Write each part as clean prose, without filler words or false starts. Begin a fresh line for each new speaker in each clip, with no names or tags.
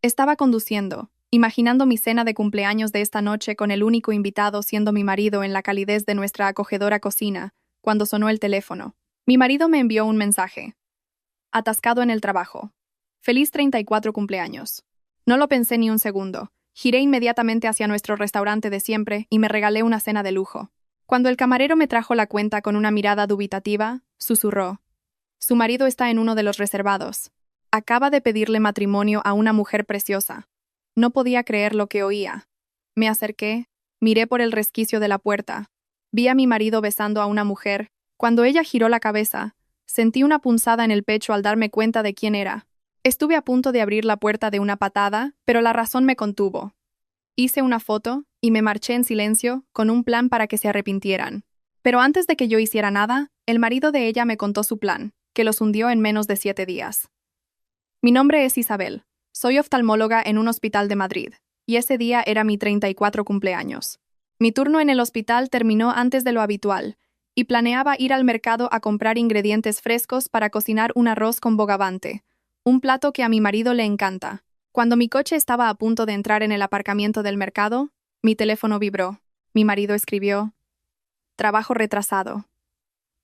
Estaba conduciendo, imaginando mi cena de cumpleaños de esta noche con el único invitado siendo mi marido en la calidez de nuestra acogedora cocina, cuando sonó el teléfono. Mi marido me envió un mensaje. Atascado en el trabajo. Feliz 34 cumpleaños. No lo pensé ni un segundo. Giré inmediatamente hacia nuestro restaurante de siempre y me regalé una cena de lujo. Cuando el camarero me trajo la cuenta con una mirada dubitativa, susurró. Su marido está en uno de los reservados. Acaba de pedirle matrimonio a una mujer preciosa. No podía creer lo que oía. Me acerqué, miré por el resquicio de la puerta. Vi a mi marido besando a una mujer. Cuando ella giró la cabeza, sentí una punzada en el pecho al darme cuenta de quién era. Estuve a punto de abrir la puerta de una patada, pero la razón me contuvo. Hice una foto y me marché en silencio con un plan para que se arrepintieran. Pero antes de que yo hiciera nada, el marido de ella me contó su plan, que los hundió en menos de 7 días. Mi nombre es Isabel. Soy oftalmóloga en un hospital de Madrid, y ese día era mi 34 cumpleaños. Mi turno en el hospital terminó antes de lo habitual, y planeaba ir al mercado a comprar ingredientes frescos para cocinar un arroz con bogavante, un plato que a mi marido le encanta. Cuando mi coche estaba a punto de entrar en el aparcamiento del mercado, mi teléfono vibró. Mi marido escribió: Trabajo retrasado.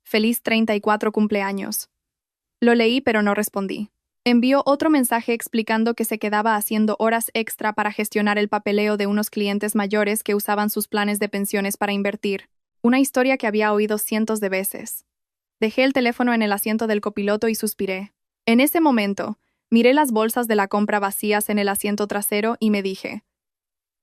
Feliz 34 cumpleaños. Lo leí pero no respondí. Envió otro mensaje explicando que se quedaba haciendo horas extra para gestionar el papeleo de unos clientes mayores que usaban sus planes de pensiones para invertir. Una historia que había oído cientos de veces. Dejé el teléfono en el asiento del copiloto y suspiré. En ese momento, miré las bolsas de la compra vacías en el asiento trasero y me dije: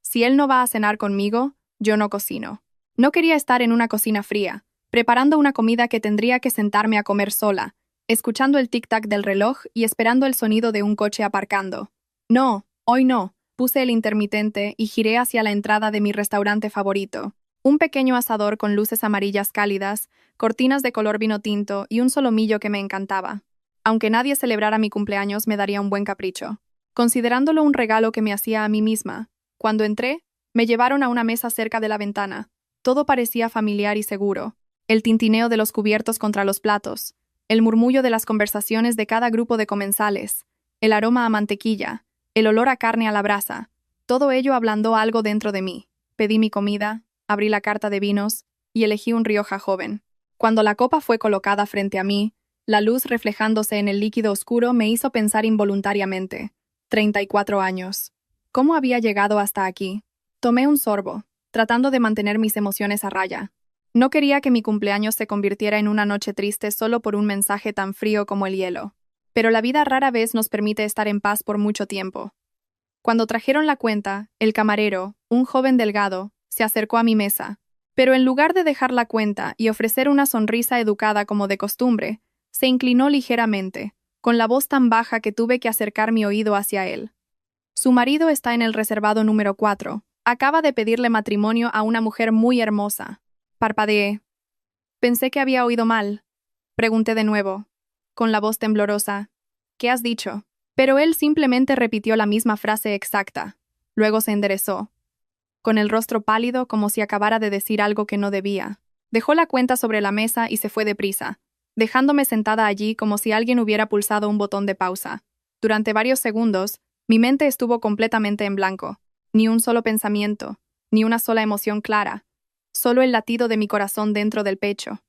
si él no va a cenar conmigo, yo no cocino. No quería estar en una cocina fría, preparando una comida que tendría que sentarme a comer sola, escuchando el tic-tac del reloj y esperando el sonido de un coche aparcando. No, hoy no. Puse el intermitente y giré hacia la entrada de mi restaurante favorito. Un pequeño asador con luces amarillas cálidas, cortinas de color vino tinto y un solomillo que me encantaba. Aunque nadie celebrara mi cumpleaños, me daría un buen capricho, considerándolo un regalo que me hacía a mí misma. Cuando entré, me llevaron a una mesa cerca de la ventana. Todo parecía familiar y seguro. El tintineo de los cubiertos contra los platos, el murmullo de las conversaciones de cada grupo de comensales, el aroma a mantequilla, el olor a carne a la brasa. Todo ello ablandó algo dentro de mí. Pedí mi comida, abrí la carta de vinos y elegí un Rioja joven. Cuando la copa fue colocada frente a mí, la luz reflejándose en el líquido oscuro me hizo pensar involuntariamente. 34 años. ¿Cómo había llegado hasta aquí? Tomé un sorbo, tratando de mantener mis emociones a raya. No quería que mi cumpleaños se convirtiera en una noche triste solo por un mensaje tan frío como el hielo. Pero la vida rara vez nos permite estar en paz por mucho tiempo. Cuando trajeron la cuenta, el camarero, un joven delgado, se acercó a mi mesa. Pero en lugar de dejar la cuenta y ofrecer una sonrisa educada como de costumbre, se inclinó ligeramente, con la voz tan baja que tuve que acercar mi oído hacia él. Su marido está en el reservado número 4. Acaba de pedirle matrimonio a una mujer muy hermosa. Parpadeé. Pensé que había oído mal. Pregunté de nuevo, con la voz temblorosa: ¿qué has dicho? Pero él simplemente repitió la misma frase exacta. Luego se enderezó, con el rostro pálido como si acabara de decir algo que no debía. Dejó la cuenta sobre la mesa y se fue deprisa, dejándome sentada allí como si alguien hubiera pulsado un botón de pausa. Durante varios segundos, mi mente estuvo completamente en blanco. Ni un solo pensamiento, ni una sola emoción clara. Solo el latido de mi corazón dentro del pecho.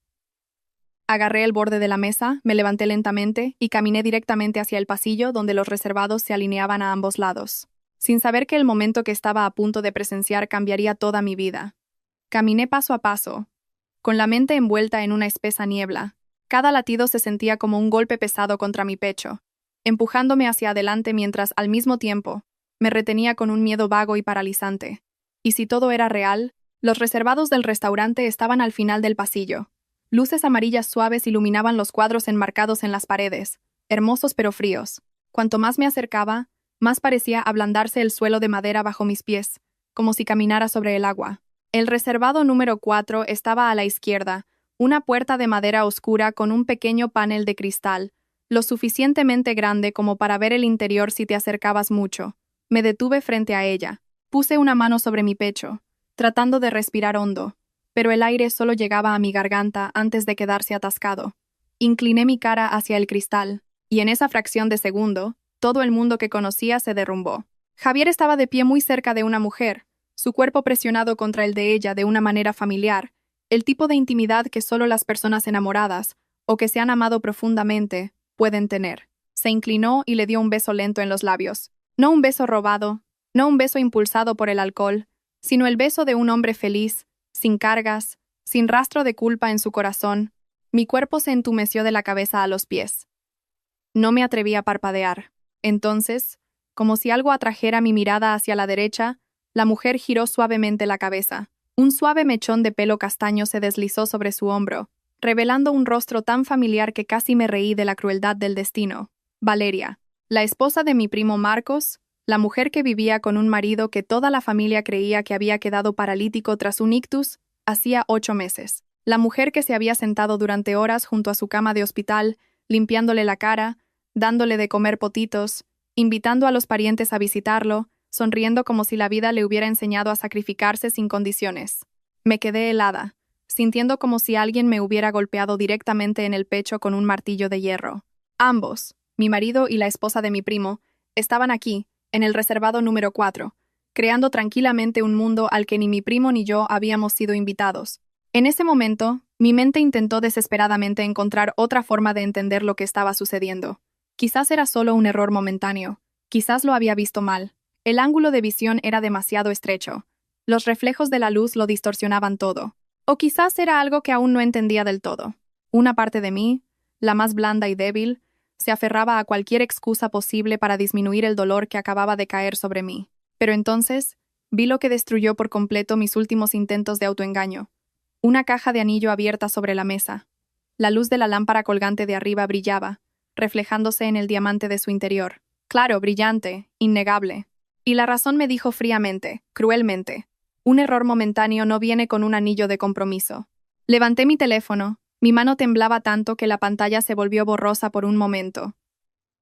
Agarré el borde de la mesa, me levanté lentamente y caminé directamente hacia el pasillo donde los reservados se alineaban a ambos lados, sin saber que el momento que estaba a punto de presenciar cambiaría toda mi vida. Caminé paso a paso, con la mente envuelta en una espesa niebla. Cada latido se sentía como un golpe pesado contra mi pecho, empujándome hacia adelante mientras, al mismo tiempo, me retenía con un miedo vago y paralizante. Y si todo era real, los reservados del restaurante estaban al final del pasillo. Luces amarillas suaves iluminaban los cuadros enmarcados en las paredes, hermosos pero fríos. Cuanto más me acercaba, más parecía ablandarse el suelo de madera bajo mis pies, como si caminara sobre el agua. El reservado número 4 estaba a la izquierda, una puerta de madera oscura con un pequeño panel de cristal, lo suficientemente grande como para ver el interior si te acercabas mucho. Me detuve frente a ella. Puse una mano sobre mi pecho, tratando de respirar hondo, pero el aire solo llegaba a mi garganta antes de quedarse atascado. Incliné mi cara hacia el cristal, y en esa fracción de segundo, todo el mundo que conocía se derrumbó. Javier estaba de pie muy cerca de una mujer, su cuerpo presionado contra el de ella de una manera familiar, el tipo de intimidad que solo las personas enamoradas, o que se han amado profundamente, pueden tener. Se inclinó y le dio un beso lento en los labios. No un beso robado, no un beso impulsado por el alcohol, sino el beso de un hombre feliz, sin cargas, sin rastro de culpa en su corazón. Mi cuerpo se entumeció de la cabeza a los pies. No me atreví a parpadear. Entonces, como si algo atrajera mi mirada hacia la derecha, la mujer giró suavemente la cabeza. Un suave mechón de pelo castaño se deslizó sobre su hombro, revelando un rostro tan familiar que casi me reí de la crueldad del destino. Valeria, la esposa de mi primo Marcos, la mujer que vivía con un marido que toda la familia creía que había quedado paralítico tras un ictus, hacía 8 meses. La mujer que se había sentado durante horas junto a su cama de hospital, limpiándole la cara, dándole de comer potitos, invitando a los parientes a visitarlo, sonriendo como si la vida le hubiera enseñado a sacrificarse sin condiciones. Me quedé helada, sintiendo como si alguien me hubiera golpeado directamente en el pecho con un martillo de hierro. Ambos, mi marido y la esposa de mi primo, estaban aquí, en el reservado número 4, creando tranquilamente un mundo al que ni mi primo ni yo habíamos sido invitados. En ese momento, mi mente intentó desesperadamente encontrar otra forma de entender lo que estaba sucediendo. Quizás era solo un error momentáneo. Quizás lo había visto mal. El ángulo de visión era demasiado estrecho. Los reflejos de la luz lo distorsionaban todo. O quizás era algo que aún no entendía del todo. Una parte de mí, la más blanda y débil, se aferraba a cualquier excusa posible para disminuir el dolor que acababa de caer sobre mí. Pero entonces, vi lo que destruyó por completo mis últimos intentos de autoengaño. Una caja de anillo abierta sobre la mesa. La luz de la lámpara colgante de arriba brillaba, reflejándose en el diamante de su interior. Claro, brillante, innegable. Y la razón me dijo fríamente, cruelmente: un error momentáneo no viene con un anillo de compromiso. Levanté mi teléfono. Mi mano temblaba tanto que la pantalla se volvió borrosa por un momento.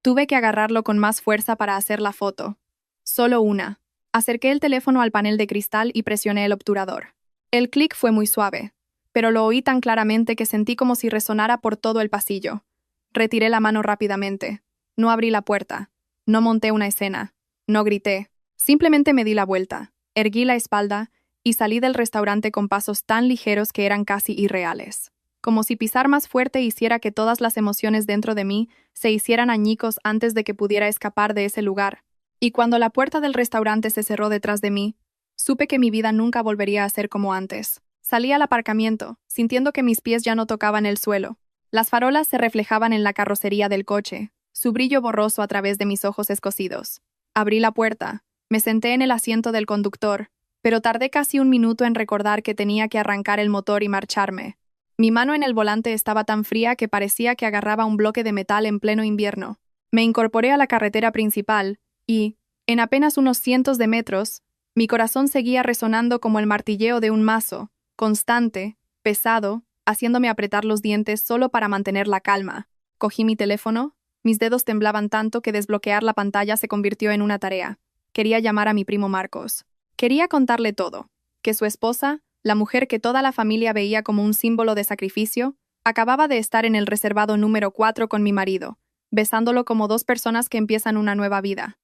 Tuve que agarrarlo con más fuerza para hacer la foto. Solo una. Acerqué el teléfono al panel de cristal y presioné el obturador. El clic fue muy suave, pero lo oí tan claramente que sentí como si resonara por todo el pasillo. Retiré la mano rápidamente. No abrí la puerta. No monté una escena. No grité. Simplemente me di la vuelta, erguí la espalda y salí del restaurante con pasos tan ligeros que eran casi irreales. Como si pisar más fuerte hiciera que todas las emociones dentro de mí se hicieran añicos antes de que pudiera escapar de ese lugar. Y cuando la puerta del restaurante se cerró detrás de mí, supe que mi vida nunca volvería a ser como antes. Salí al aparcamiento, sintiendo que mis pies ya no tocaban el suelo. Las farolas se reflejaban en la carrocería del coche, su brillo borroso a través de mis ojos escocidos. Abrí la puerta, me senté en el asiento del conductor, pero tardé casi un minuto en recordar que tenía que arrancar el motor y marcharme. Mi mano en el volante estaba tan fría que parecía que agarraba un bloque de metal en pleno invierno. Me incorporé a la carretera principal y, en apenas unos cientos de metros, mi corazón seguía resonando como el martilleo de un mazo, constante, pesado, haciéndome apretar los dientes solo para mantener la calma. Cogí mi teléfono, mis dedos temblaban tanto que desbloquear la pantalla se convirtió en una tarea. Quería llamar a mi primo Marcos. Quería contarle todo, que su esposa, la mujer que toda la familia veía como un símbolo de sacrificio, acababa de estar en el reservado número 4 con mi marido, besándolo como dos personas que empiezan una nueva vida.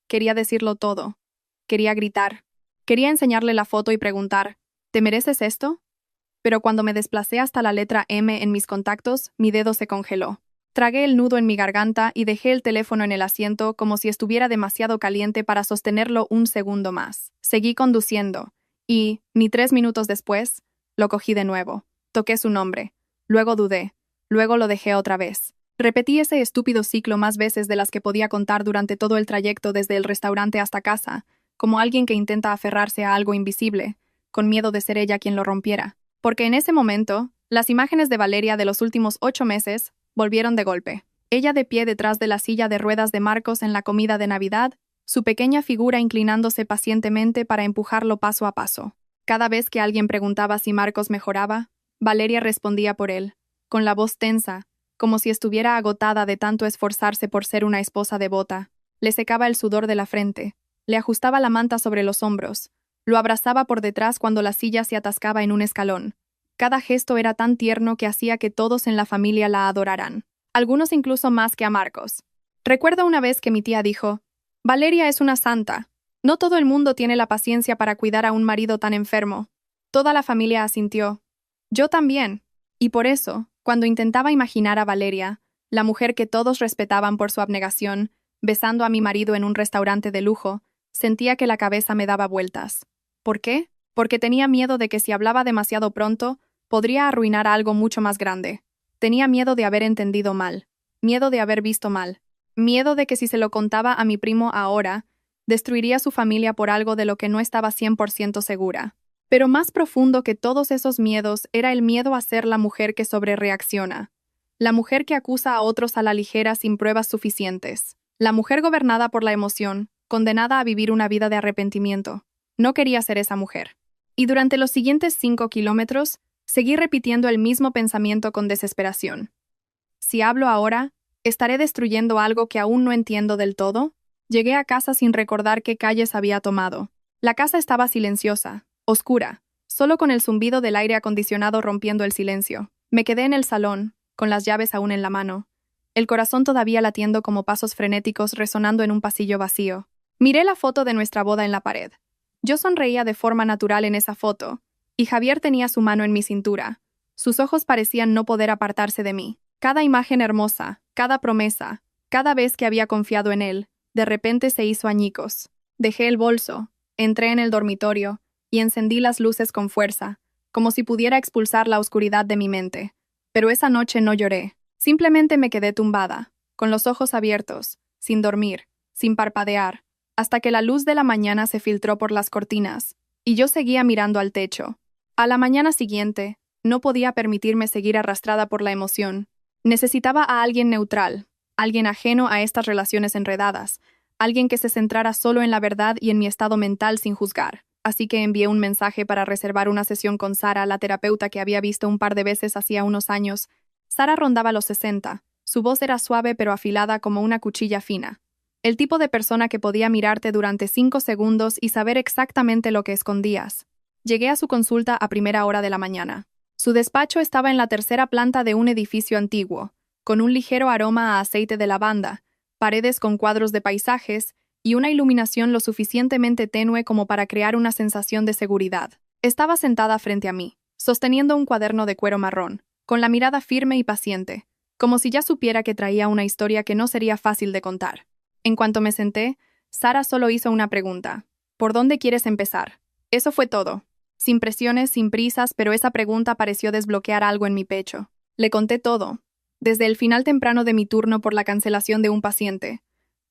Quería decirlo todo. Quería gritar. Quería enseñarle la foto y preguntar: ¿te mereces esto? Pero cuando me desplacé hasta la letra M en mis contactos, mi dedo se congeló. Tragué el nudo en mi garganta y dejé el teléfono en el asiento como si estuviera demasiado caliente para sostenerlo un segundo más. Seguí conduciendo, y, ni 3 minutos después, lo cogí de nuevo. Toqué su nombre. Luego dudé. Luego lo dejé otra vez. Repetí ese estúpido ciclo más veces de las que podía contar durante todo el trayecto desde el restaurante hasta casa, como alguien que intenta aferrarse a algo invisible, con miedo de ser ella quien lo rompiera. Porque en ese momento, las imágenes de Valeria de los últimos 8 meses volvieron de golpe. Ella de pie detrás de la silla de ruedas de Marcos en la comida de Navidad, su pequeña figura inclinándose pacientemente para empujarlo paso a paso. Cada vez que alguien preguntaba si Marcos mejoraba, Valeria respondía por él, con la voz tensa, como si estuviera agotada de tanto esforzarse por ser una esposa devota. Le secaba el sudor de la frente, le ajustaba la manta sobre los hombros, lo abrazaba por detrás cuando la silla se atascaba en un escalón. Cada gesto era tan tierno que hacía que todos en la familia la adoraran, algunos incluso más que a Marcos. Recuerdo una vez que mi tía dijo: «Valeria es una santa», No todo el mundo tiene la paciencia para cuidar a un marido tan enfermo. Toda la familia asintió. Yo también. Y por eso, cuando intentaba imaginar a Valeria, la mujer que todos respetaban por su abnegación, besando a mi marido en un restaurante de lujo, sentía que la cabeza me daba vueltas. ¿Por qué? Porque tenía miedo de que si hablaba demasiado pronto, podría arruinar algo mucho más grande. Tenía miedo de haber entendido mal, miedo de haber visto mal, miedo de que si se lo contaba a mi primo ahora, destruiría su familia por algo de lo que no estaba 100% segura. Pero más profundo que todos esos miedos era el miedo a ser la mujer que sobrereacciona, la mujer que acusa a otros a la ligera sin pruebas suficientes, la mujer gobernada por la emoción, condenada a vivir una vida de arrepentimiento. No quería ser esa mujer. Y durante los siguientes 5 kilómetros, seguí repitiendo el mismo pensamiento con desesperación. Si hablo ahora, ¿estaré destruyendo algo que aún no entiendo del todo? Llegué a casa sin recordar qué calles había tomado. La casa estaba silenciosa, oscura, solo con el zumbido del aire acondicionado rompiendo el silencio. Me quedé en el salón, con las llaves aún en la mano, el corazón todavía latiendo como pasos frenéticos resonando en un pasillo vacío. Miré la foto de nuestra boda en la pared. Yo sonreía de forma natural en esa foto, y Javier tenía su mano en mi cintura. Sus ojos parecían no poder apartarse de mí. Cada imagen hermosa, cada promesa, cada vez que había confiado en él, de repente se hizo añicos. Dejé el bolso, entré en el dormitorio, y encendí las luces con fuerza, como si pudiera expulsar la oscuridad de mi mente. Pero esa noche no lloré. Simplemente me quedé tumbada, con los ojos abiertos, sin dormir, sin parpadear, hasta que la luz de la mañana se filtró por las cortinas, y yo seguía mirando al techo. A la mañana siguiente, no podía permitirme seguir arrastrada por la emoción. Necesitaba a alguien neutral, alguien ajeno a estas relaciones enredadas, alguien que se centrara solo en la verdad y en mi estado mental sin juzgar. Así que envié un mensaje para reservar una sesión con Sara, la terapeuta que había visto un par de veces hacía unos años. Sara rondaba los 60. Su voz era suave pero afilada como una cuchilla fina. El tipo de persona que podía mirarte durante 5 segundos y saber exactamente lo que escondías. Llegué a su consulta a primera hora de la mañana. Su despacho estaba en la tercera planta de un edificio antiguo, con un ligero aroma a aceite de lavanda, paredes con cuadros de paisajes y una iluminación lo suficientemente tenue como para crear una sensación de seguridad. Estaba sentada frente a mí, sosteniendo un cuaderno de cuero marrón, con la mirada firme y paciente, como si ya supiera que traía una historia que no sería fácil de contar. En cuanto me senté, Sara solo hizo una pregunta. ¿Por dónde quieres empezar? Eso fue todo. Sin presiones, sin prisas, pero esa pregunta pareció desbloquear algo en mi pecho. Le conté todo, desde el final temprano de mi turno por la cancelación de un paciente,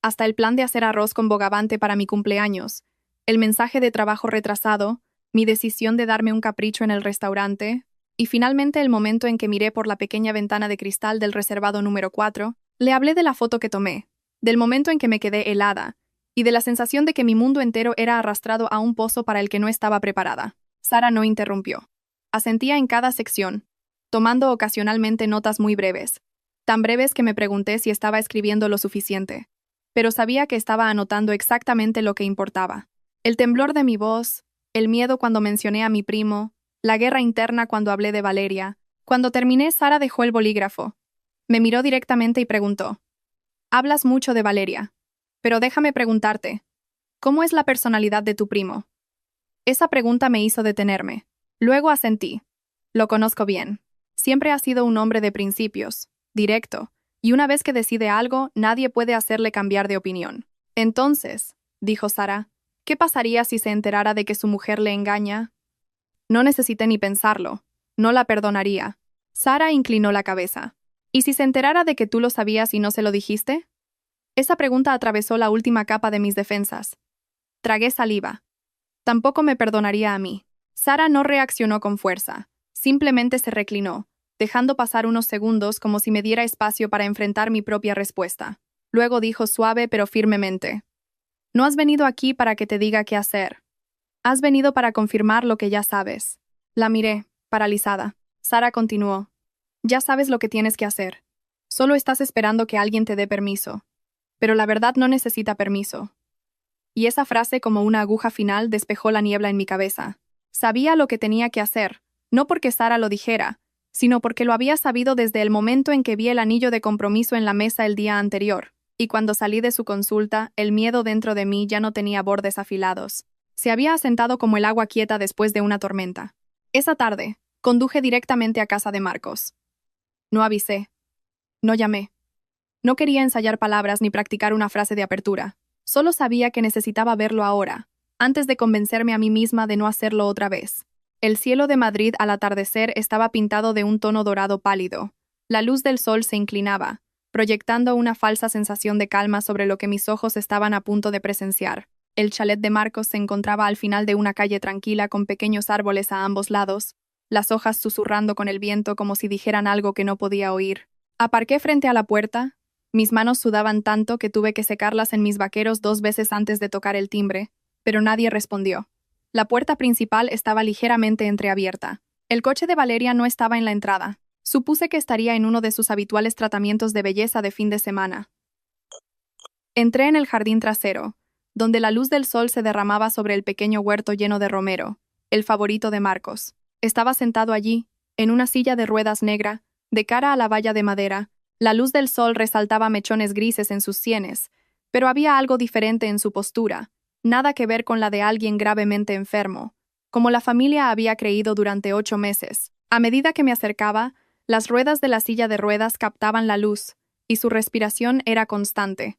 hasta el plan de hacer arroz con bogavante para mi cumpleaños, el mensaje de trabajo retrasado, mi decisión de darme un capricho en el restaurante, y finalmente el momento en que miré por la pequeña ventana de cristal del reservado número 4, le hablé de la foto que tomé, del momento en que me quedé helada, y de la sensación de que mi mundo entero era arrastrado a un pozo para el que no estaba preparada. Sara no interrumpió. Asentía en cada sección, tomando ocasionalmente notas muy breves, tan breves que me pregunté si estaba escribiendo lo suficiente. Pero sabía que estaba anotando exactamente lo que importaba. El temblor de mi voz, el miedo cuando mencioné a mi primo, la guerra interna cuando hablé de Valeria. Cuando terminé, Sara dejó el bolígrafo. Me miró directamente y preguntó: «Hablas mucho de Valeria, pero déjame preguntarte, ¿cómo es la personalidad de tu primo?» Esa pregunta me hizo detenerme. Luego asentí. Lo conozco bien. Siempre ha sido un hombre de principios, directo, y una vez que decide algo, nadie puede hacerle cambiar de opinión. Entonces, dijo Sara, ¿qué pasaría si se enterara de que su mujer le engaña? No necesité ni pensarlo. No la perdonaría. Sara inclinó la cabeza. ¿Y si se enterara de que tú lo sabías y no se lo dijiste? Esa pregunta atravesó la última capa de mis defensas. Tragué saliva. Tampoco me perdonaría a mí. Sara no reaccionó con fuerza. Simplemente se reclinó, dejando pasar unos segundos como si me diera espacio para enfrentar mi propia respuesta. Luego dijo suave pero firmemente: «No has venido aquí para que te diga qué hacer. Has venido para confirmar lo que ya sabes». La miré, paralizada. Sara continuó: «Ya sabes lo que tienes que hacer. Solo estás esperando que alguien te dé permiso. Pero la verdad no necesita permiso». Y esa frase, como una aguja final, despejó la niebla en mi cabeza. Sabía lo que tenía que hacer, no porque Sara lo dijera, sino porque lo había sabido desde el momento en que vi el anillo de compromiso en la mesa el día anterior. y cuando salí de su consulta, el miedo dentro de mí ya no tenía bordes afilados. Se había asentado como el agua quieta después de una tormenta. Esa tarde, conduje directamente a casa de Marcos. No avisé. No llamé. No quería ensayar palabras ni practicar una frase de apertura. Solo sabía que necesitaba verlo ahora, antes de convencerme a mí misma de no hacerlo otra vez. El cielo de Madrid al atardecer estaba pintado de un tono dorado pálido. La luz del sol se inclinaba, proyectando una falsa sensación de calma sobre lo que mis ojos estaban a punto de presenciar. El chalet de Marcos se encontraba al final de una calle tranquila con pequeños árboles a ambos lados, las hojas susurrando con el viento como si dijeran algo que no podía oír. Aparqué frente a la puerta. Mis manos sudaban tanto que tuve que secarlas en mis vaqueros 2 veces antes de tocar el timbre, pero nadie respondió. La puerta principal estaba ligeramente entreabierta. El coche de Valeria no estaba en la entrada. Supuse que estaría en uno de sus habituales tratamientos de belleza de fin de semana. Entré en el jardín trasero, donde la luz del sol se derramaba sobre el pequeño huerto lleno de romero, el favorito de Marcos. Estaba sentado allí, en una silla de ruedas negra, de cara a la valla de madera. La luz del sol resaltaba mechones grises en sus sienes, pero había algo diferente en su postura, nada que ver con la de alguien gravemente enfermo, como la familia había creído durante 8 meses. A medida que me acercaba, las ruedas de la silla de ruedas captaban la luz, y su respiración era constante.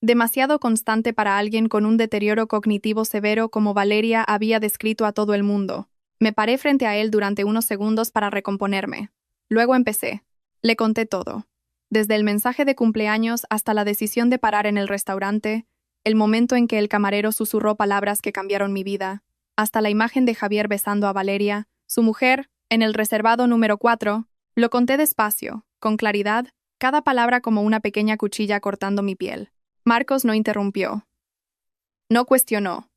Demasiado constante para alguien con un deterioro cognitivo severo como Valeria había descrito a todo el mundo. Me paré frente a él durante unos segundos para recomponerme. Luego empecé. Le conté todo. Desde el mensaje de cumpleaños hasta la decisión de parar en el restaurante, el momento en que el camarero susurró palabras que cambiaron mi vida, hasta la imagen de Javier besando a Valeria, su mujer, en el reservado número 4, lo conté despacio, con claridad, cada palabra como una pequeña cuchilla cortando mi piel. Marcos no interrumpió. No cuestionó.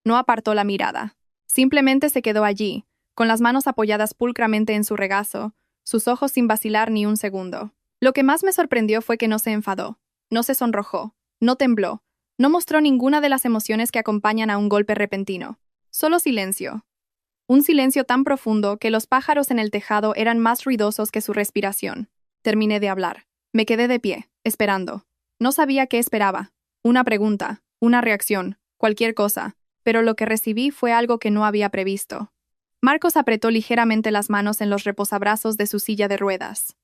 No apartó la mirada. Simplemente se quedó allí, con las manos apoyadas pulcramente en su regazo, sus ojos sin vacilar ni un segundo. Lo que más me sorprendió fue que no se enfadó, no se sonrojó, no tembló, no mostró ninguna de las emociones que acompañan a un golpe repentino. Solo silencio. Un silencio tan profundo que los pájaros en el tejado eran más ruidosos que su respiración. Terminé de hablar. Me quedé de pie, esperando. No sabía qué esperaba. Una pregunta, una reacción, cualquier cosa, pero lo que recibí fue algo que no había previsto. Marcos apretó ligeramente las manos en los reposabrazos de su silla de ruedas.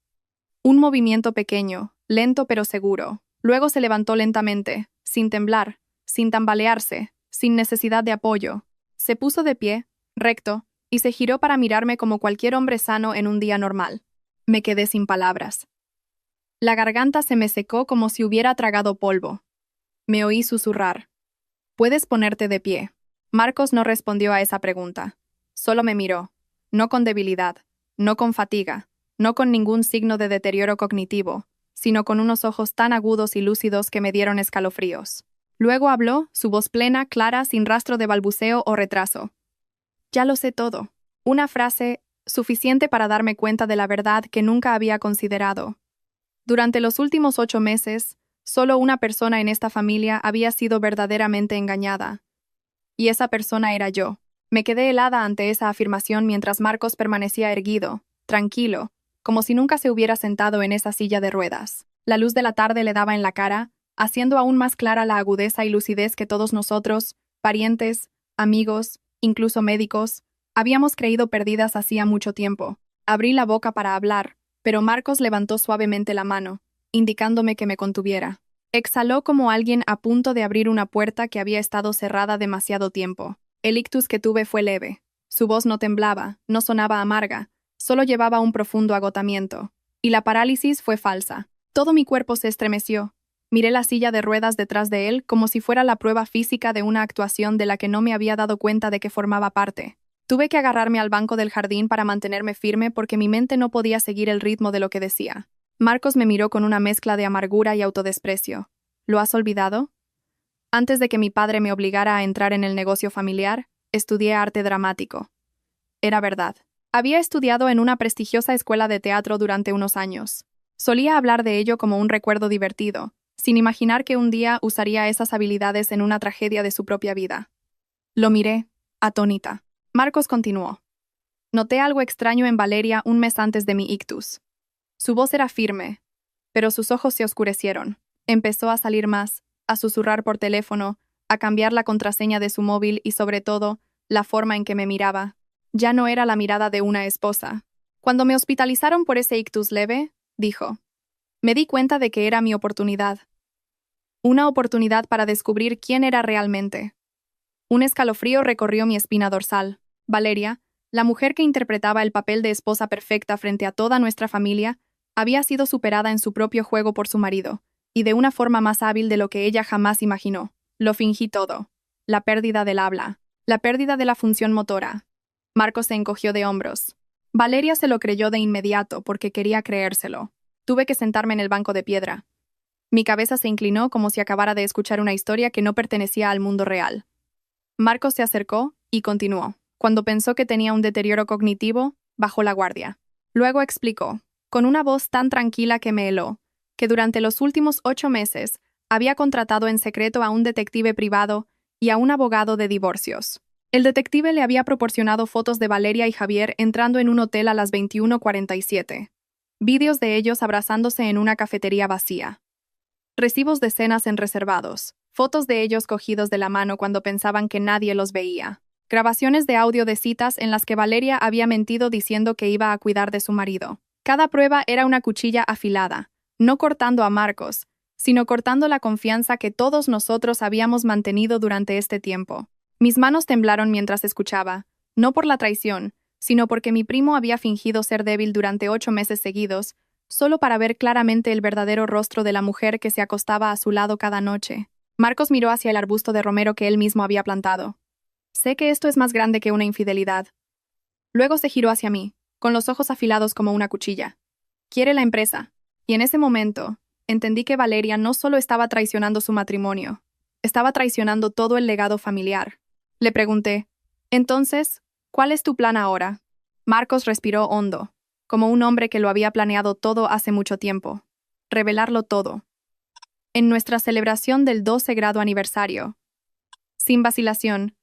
Un movimiento pequeño, lento pero seguro. Luego se levantó lentamente, sin temblar, sin tambalearse, sin necesidad de apoyo. Se puso de pie, recto, y se giró para mirarme como cualquier hombre sano en un día normal. Me quedé sin palabras. La garganta se me secó como si hubiera tragado polvo. Me oí susurrar. «¿Puedes ponerte de pie?» Marcos no respondió a esa pregunta. Solo me miró, no con debilidad, no con fatiga, no con ningún signo de deterioro cognitivo, sino con unos ojos tan agudos y lúcidos que me dieron escalofríos. Luego habló, su voz plena, clara, sin rastro de balbuceo o retraso. «Ya lo sé todo». Una frase suficiente para darme cuenta de la verdad que nunca había considerado. Durante los últimos 8 meses, solo una persona en esta familia había sido verdaderamente engañada. Y esa persona era yo. Me quedé helada ante esa afirmación mientras Marcos permanecía erguido, tranquilo, como si nunca se hubiera sentado en esa silla de ruedas. La luz de la tarde le daba en la cara, haciendo aún más clara la agudeza y lucidez que todos nosotros, parientes, amigos, incluso médicos, habíamos creído perdidas hacía mucho tiempo. Abrí la boca para hablar, pero Marcos levantó suavemente la mano, indicándome que me contuviera. Exhaló como alguien a punto de abrir una puerta que había estado cerrada demasiado tiempo. El ictus que tuve fue leve. Su voz no temblaba, no sonaba amarga, solo llevaba un profundo agotamiento. Y la parálisis fue falsa. Todo mi cuerpo se estremeció. Miré la silla de ruedas detrás de él como si fuera la prueba física de una actuación de la que no me había dado cuenta de que formaba parte. Tuve que agarrarme al banco del jardín para mantenerme firme porque mi mente no podía seguir el ritmo de lo que decía. Marcos me miró con una mezcla de amargura y autodesprecio. ¿Lo has olvidado? Antes de que mi padre me obligara a entrar en el negocio familiar, estudié arte dramático. Era verdad. Había estudiado en una prestigiosa escuela de teatro durante unos años. Solía hablar de ello como un recuerdo divertido, sin imaginar que un día usaría esas habilidades en una tragedia de su propia vida. Lo miré, atónita. Marcos continuó. Noté algo extraño en Valeria un mes antes de mi ictus. Su voz era firme, pero sus ojos se oscurecieron. Empezó a salir más, a susurrar por teléfono, a cambiar la contraseña de su móvil y sobre todo, la forma en que me miraba. Ya no era la mirada de una esposa. Cuando me hospitalizaron por ese ictus leve, dijo, me di cuenta de que era mi oportunidad. Una oportunidad para descubrir quién era realmente. Un escalofrío recorrió mi espina dorsal. Valeria, la mujer que interpretaba el papel de esposa perfecta frente a toda nuestra familia, había sido superada en su propio juego por su marido, y de una forma más hábil de lo que ella jamás imaginó. Lo fingí todo. La pérdida del habla, la pérdida de la función motora. Marcos se encogió de hombros. Valeria se lo creyó de inmediato porque quería creérselo. Tuve que sentarme en el banco de piedra. Mi cabeza se inclinó como si acabara de escuchar una historia que no pertenecía al mundo real. Marcos se acercó y continuó. Cuando pensó que tenía un deterioro cognitivo, bajó la guardia. Luego explicó, con una voz tan tranquila que me heló, que durante los últimos 8 meses había contratado en secreto a un detective privado y a un abogado de divorcios. El detective le había proporcionado fotos de Valeria y Javier entrando en un hotel a las 21:47. Vídeos de ellos abrazándose en una cafetería vacía. Recibos de cenas en reservados. Fotos de ellos cogidos de la mano cuando pensaban que nadie los veía. Grabaciones de audio de citas en las que Valeria había mentido diciendo que iba a cuidar de su marido. Cada prueba era una cuchilla afilada, no cortando a Marcos, sino cortando la confianza que todos nosotros habíamos mantenido durante este tiempo. Mis manos temblaron mientras escuchaba, no por la traición, sino porque mi primo había fingido ser débil durante 8 meses seguidos, solo para ver claramente el verdadero rostro de la mujer que se acostaba a su lado cada noche. Marcos miró hacia el arbusto de romero que él mismo había plantado. Sé que esto es más grande que una infidelidad. Luego se giró hacia mí, con los ojos afilados como una cuchilla. Quiere la empresa. Y en ese momento, entendí que Valeria no solo estaba traicionando su matrimonio, estaba traicionando todo el legado familiar. Le pregunté, entonces, ¿cuál es tu plan ahora? Marcos respiró hondo, como un hombre que lo había planeado todo hace mucho tiempo. Revelarlo todo. En nuestra celebración del 12 grado aniversario. Sin vacilación,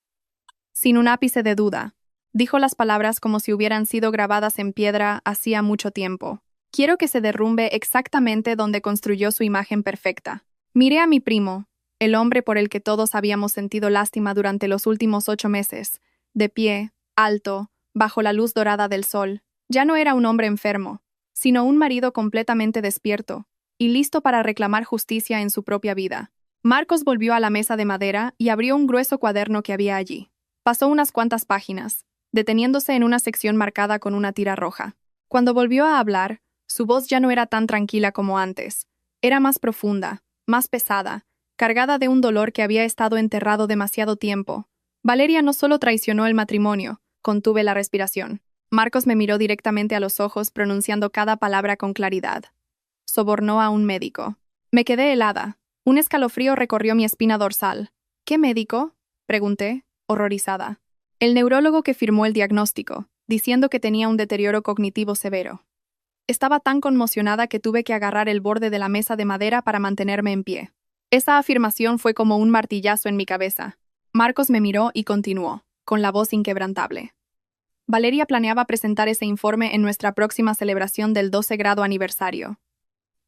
sin un ápice de duda, dijo las palabras como si hubieran sido grabadas en piedra hacía mucho tiempo. Quiero que se derrumbe exactamente donde construyó su imagen perfecta. Miré a mi primo, el hombre por el que todos habíamos sentido lástima durante los últimos 8 meses, de pie, alto, bajo la luz dorada del sol. Ya no era un hombre enfermo, sino un marido completamente despierto y listo para reclamar justicia en su propia vida. Marcos volvió a la mesa de madera y abrió un grueso cuaderno que había allí. Pasó unas cuantas páginas, deteniéndose en una sección marcada con una tira roja. Cuando volvió a hablar, su voz ya no era tan tranquila como antes. Era más profunda, más pesada, cargada de un dolor que había estado enterrado demasiado tiempo. Valeria no solo traicionó el matrimonio, contuve la respiración. Marcos me miró directamente a los ojos pronunciando cada palabra con claridad. Sobornó a un médico. Me quedé helada. Un escalofrío recorrió mi espina dorsal. ¿Qué médico? Pregunté, horrorizada. El neurólogo que firmó el diagnóstico, diciendo que tenía un deterioro cognitivo severo. Estaba tan conmocionada que tuve que agarrar el borde de la mesa de madera para mantenerme en pie. Esa afirmación fue como un martillazo en mi cabeza. Marcos me miró y continuó, con la voz inquebrantable. Valeria planeaba presentar ese informe en nuestra próxima celebración del 12 grado aniversario.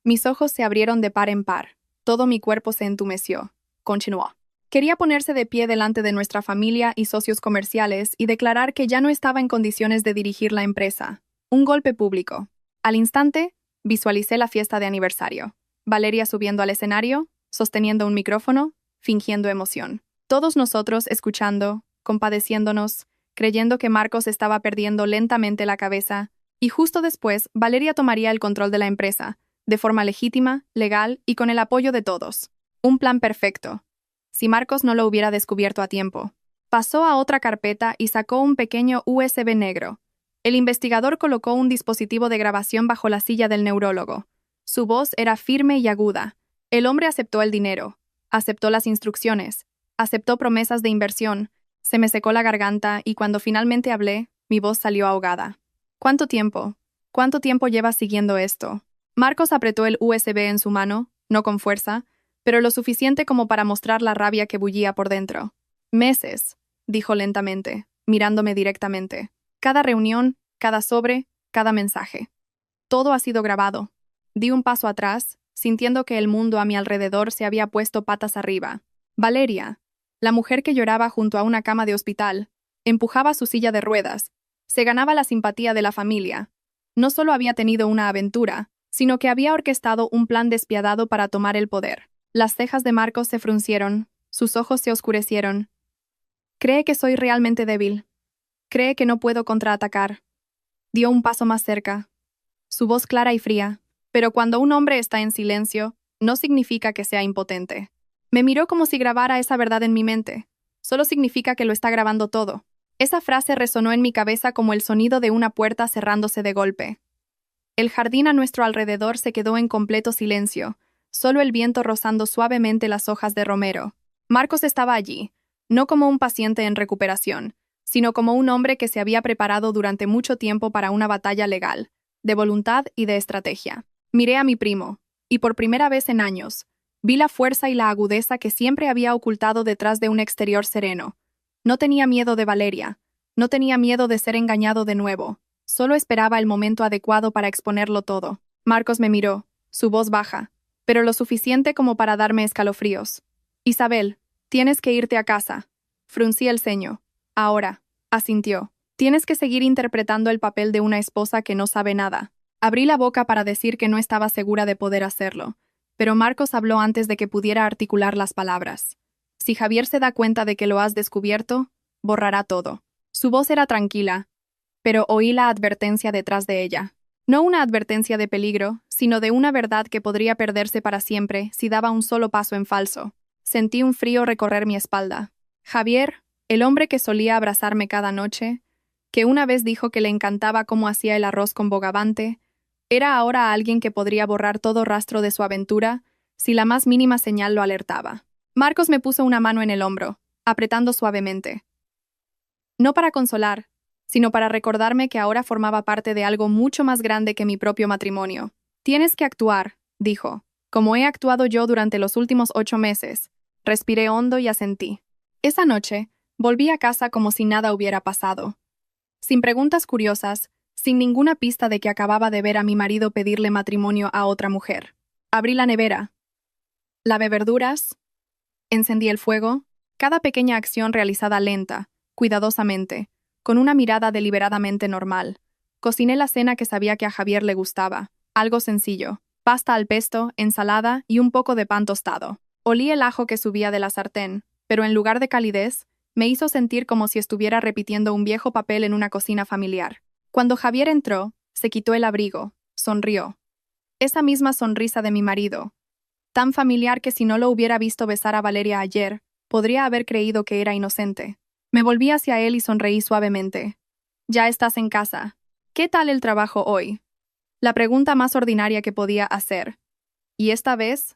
Mis ojos se abrieron de par en par. Todo mi cuerpo se entumeció. Continuó. Quería ponerse de pie delante de nuestra familia y socios comerciales y declarar que ya no estaba en condiciones de dirigir la empresa. Un golpe público. Al instante, visualicé la fiesta de aniversario. Valeria subiendo al escenario, sosteniendo un micrófono, fingiendo emoción. Todos nosotros escuchando, compadeciéndonos, creyendo que Marcos estaba perdiendo lentamente la cabeza, y justo después Valeria tomaría el control de la empresa, de forma legítima, legal y con el apoyo de todos. Un plan perfecto. Si Marcos no lo hubiera descubierto a tiempo. Pasó a otra carpeta y sacó un pequeño USB negro. El investigador colocó un dispositivo de grabación bajo la silla del neurólogo. Su voz era firme y aguda. El hombre aceptó el dinero, aceptó las instrucciones, aceptó promesas de inversión. Se me secó la garganta y cuando finalmente hablé, mi voz salió ahogada. ¿Cuánto tiempo? ¿Cuánto tiempo llevas siguiendo esto? Marcos apretó el USB en su mano, no con fuerza, pero lo suficiente como para mostrar la rabia que bullía por dentro. Meses, dijo lentamente, mirándome directamente. Cada reunión, cada sobre, cada mensaje. Todo ha sido grabado. Di un paso atrás, sintiendo que el mundo a mi alrededor se había puesto patas arriba. Valeria, la mujer que lloraba junto a una cama de hospital, empujaba su silla de ruedas, se ganaba la simpatía de la familia. No solo había tenido una aventura, sino que había orquestado un plan despiadado para tomar el poder. Las cejas de Marcos se fruncieron, sus ojos se oscurecieron. Cree que soy realmente débil. Cree que no puedo contraatacar. Dio un paso más cerca. Su voz clara y fría. Pero cuando un hombre está en silencio, no significa que sea impotente. Me miró como si grabara esa verdad en mi mente. Solo significa que lo está grabando todo. Esa frase resonó en mi cabeza como el sonido de una puerta cerrándose de golpe. El jardín a nuestro alrededor se quedó en completo silencio, solo el viento rozando suavemente las hojas de romero. Marcos estaba allí, no como un paciente en recuperación, sino como un hombre que se había preparado durante mucho tiempo para una batalla legal, de voluntad y de estrategia. Miré a mi primo, y por primera vez en años, vi la fuerza y la agudeza que siempre había ocultado detrás de un exterior sereno. No tenía miedo de Valeria, no tenía miedo de ser engañado de nuevo, solo esperaba el momento adecuado para exponerlo todo. Marcos me miró, su voz baja, pero lo suficiente como para darme escalofríos. Isabel, tienes que irte a casa. Fruncí el ceño. Ahora, asintió. Tienes que seguir interpretando el papel de una esposa que no sabe nada. Abrí la boca para decir que no estaba segura de poder hacerlo, pero Marcos habló antes de que pudiera articular las palabras. Si Javier se da cuenta de que lo has descubierto, borrará todo. Su voz era tranquila, pero oí la advertencia detrás de ella. No una advertencia de peligro, sino de una verdad que podría perderse para siempre si daba un solo paso en falso. Sentí un frío recorrer mi espalda. Javier, el hombre que solía abrazarme cada noche, que una vez dijo que le encantaba cómo hacía el arroz con bogavante, era ahora alguien que podría borrar todo rastro de su aventura si la más mínima señal lo alertaba. Marcos me puso una mano en el hombro, apretando suavemente. No para consolar, sino para recordarme que ahora formaba parte de algo mucho más grande que mi propio matrimonio. Tienes que actuar, dijo, como he actuado yo durante los últimos 8 meses. Respiré hondo y asentí. Esa noche, volví a casa como si nada hubiera pasado. Sin preguntas curiosas, sin ninguna pista de que acababa de ver a mi marido pedirle matrimonio a otra mujer. Abrí la nevera. Lavé verduras. Encendí el fuego. Cada pequeña acción realizada lenta, cuidadosamente, con una mirada deliberadamente normal. Cociné la cena que sabía que a Javier le gustaba. Algo sencillo. Pasta al pesto, ensalada y un poco de pan tostado. Olí el ajo que subía de la sartén, pero en lugar de calidez, me hizo sentir como si estuviera repitiendo un viejo papel en una cocina familiar. Cuando Javier entró, se quitó el abrigo, sonrió. Esa misma sonrisa de mi marido, tan familiar que si no lo hubiera visto besar a Valeria ayer, podría haber creído que era inocente. Me volví hacia él y sonreí suavemente. Ya estás en casa. ¿Qué tal el trabajo hoy? La pregunta más ordinaria que podía hacer. Y esta vez,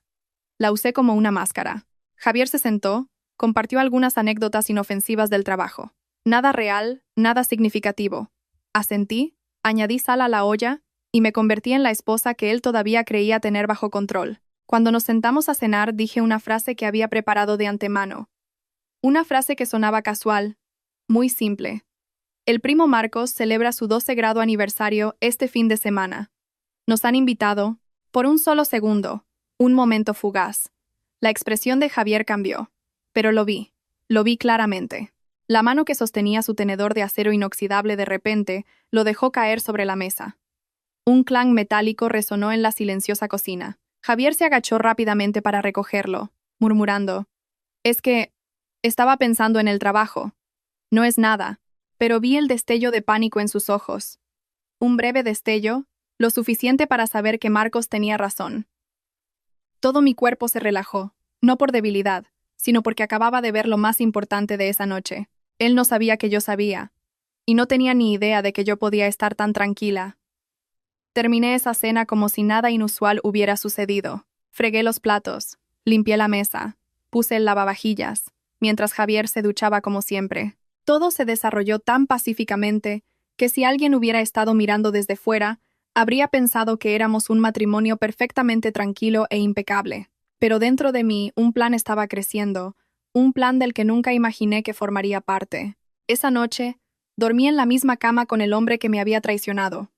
la usé como una máscara. Javier se sentó, compartió algunas anécdotas inofensivas del trabajo. Nada real, nada significativo. Asentí, añadí sal a la olla, y me convertí en la esposa que él todavía creía tener bajo control. Cuando nos sentamos a cenar, dije una frase que había preparado de antemano. Una frase que sonaba casual, muy simple. El primo Marcos celebra su 12 grado aniversario este fin de semana. Nos han invitado, por un solo segundo, un momento fugaz. La expresión de Javier cambió, pero lo vi claramente. La mano que sostenía su tenedor de acero inoxidable de repente lo dejó caer sobre la mesa. Un clang metálico resonó en la silenciosa cocina. Javier se agachó rápidamente para recogerlo, murmurando: «Es que estaba pensando en el trabajo. No es nada», pero vi el destello de pánico en sus ojos. Un breve destello, lo suficiente para saber que Marcos tenía razón. Todo mi cuerpo se relajó, no por debilidad, sino porque acababa de ver lo más importante de esa noche. Él no sabía que yo sabía, y no tenía ni idea de que yo podía estar tan tranquila. Terminé esa cena como si nada inusual hubiera sucedido. Fregué los platos, limpié la mesa, puse el lavavajillas, mientras Javier se duchaba como siempre. Todo se desarrolló tan pacíficamente que si alguien hubiera estado mirando desde fuera, habría pensado que éramos un matrimonio perfectamente tranquilo e impecable. Pero dentro de mí un plan estaba creciendo, un plan del que nunca imaginé que formaría parte. Esa noche, dormí en la misma cama con el hombre que me había traicionado.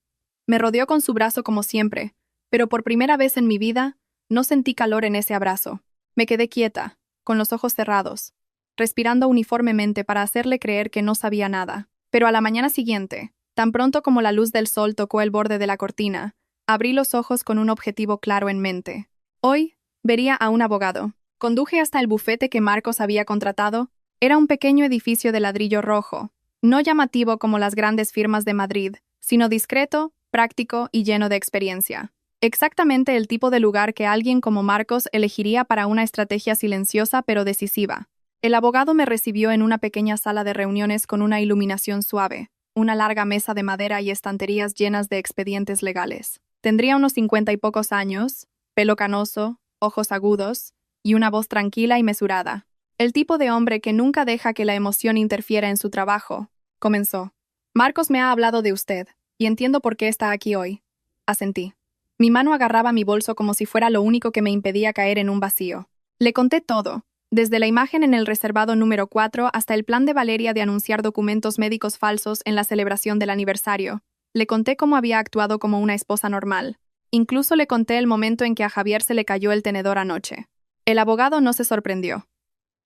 Me rodeó con su brazo como siempre, pero por primera vez en mi vida, No sentí calor en ese abrazo. Me quedé quieta, con los ojos cerrados, respirando uniformemente para hacerle creer que no sabía nada. Pero a la mañana siguiente, tan pronto como la luz del sol tocó el borde de la cortina, abrí los ojos con un objetivo claro en mente. Hoy, vería a un abogado. Conduje hasta el bufete que Marcos había contratado. Era un pequeño edificio de ladrillo rojo, no llamativo como las grandes firmas de Madrid, sino discreto, práctico y lleno de experiencia. Exactamente el tipo de lugar que alguien como Marcos elegiría para una estrategia silenciosa pero decisiva. El abogado me recibió en una pequeña sala de reuniones con una iluminación suave, una larga mesa de madera y estanterías llenas de expedientes legales. Tendría unos 50 y pocos años, pelo canoso, ojos agudos, y una voz tranquila y mesurada. El tipo de hombre que nunca deja que la emoción interfiera en su trabajo, comenzó. Marcos me ha hablado de usted, y entiendo por qué está aquí hoy. Asentí. Mi mano agarraba mi bolso como si fuera lo único que me impedía caer en un vacío. Le conté todo, desde la imagen en el reservado número 4 hasta el plan de Valeria de anunciar documentos médicos falsos en la celebración del aniversario. Le conté cómo había actuado como una esposa normal. Incluso le conté el momento en que a Javier se le cayó el tenedor anoche. El abogado no se sorprendió.